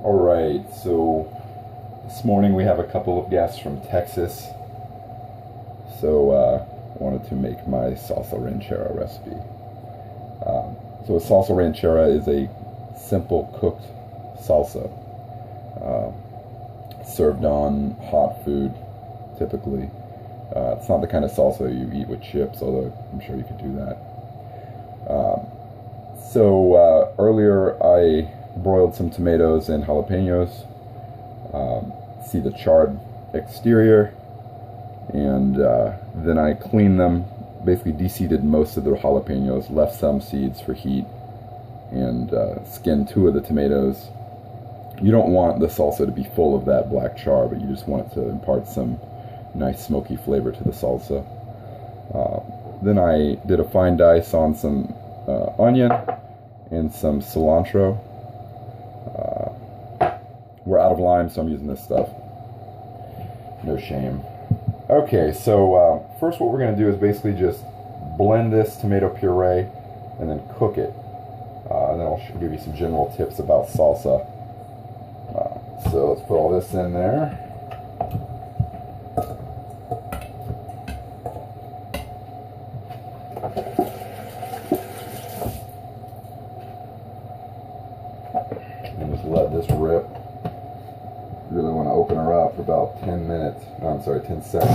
Alright, so this morning we have a couple of guests from Texas, so I wanted to make my Salsa Ranchera recipe. So a Salsa Ranchera is a simple cooked salsa, served on hot food typically. It's not the kind of salsa you eat with chips, although I'm sure you could do that. Earlier I broiled some tomatoes and jalapenos. See the charred exterior, and then I cleaned them, basically de-seeded most of the jalapenos, left some seeds for heat, and skinned 2 of the tomatoes. You don't want the salsa to be full of that black char, but you just want it to impart some nice smoky flavor to the salsa. Then I did a fine dice on some onion and some cilantro. We're out of lime, so I'm using this stuff. No shame. Okay, so first what we're going to do is basically just blend this tomato puree and then cook it. And then I'll give you some general tips about salsa. So let's put all this in there. And just let this rip. Really want to open her up for about 10 minutes. No, I'm sorry, 10 seconds.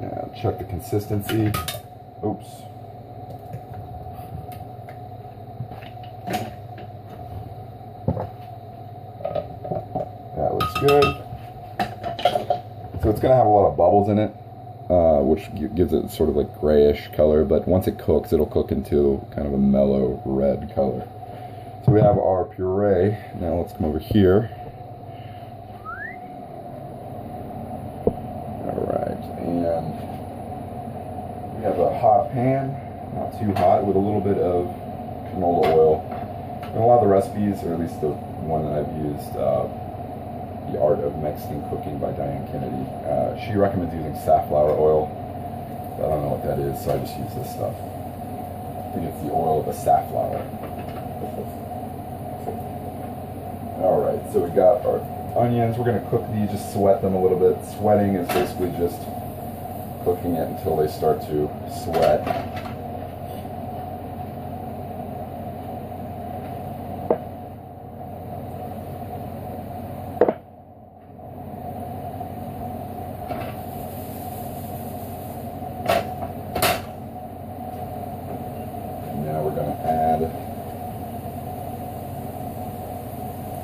Now, check the consistency. Oops. That looks good. So it's going to have a lot of bubbles in it, which gives it sort of like grayish color, but once it cooks, it'll cook into kind of a mellow red color. So we have our puree. Now let's come over here. Alright, and we have a hot pan, not too hot, with a little bit of canola oil. And a lot of the recipes, or at least the one that I've used, The Art of Mexican Cooking by Diane Kennedy. She recommends using safflower oil. I don't know what that is, so I just use this stuff. I think it's the oil of a safflower. Alright, so we got our onions. We're going to cook these, just sweat them a little bit. Sweating is basically just cooking it until they start to sweat. Now we're going to add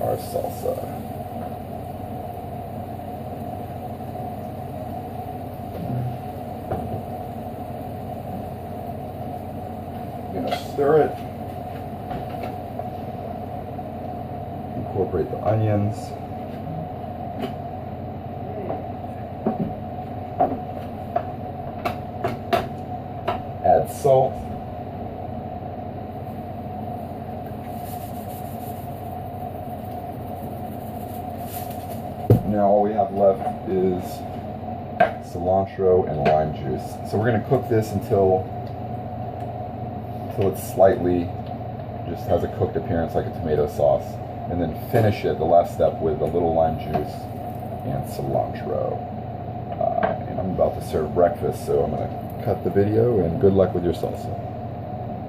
our salsa. I'm going to stir it. Incorporate the onions. Add salt. Now all we have left is cilantro and lime juice. So we're going to cook this until it slightly just has a cooked appearance like a tomato sauce. And then finish it, the last step, with a little lime juice and cilantro. And I'm about to serve breakfast, so I'm going to cut the video, and good luck with your salsa.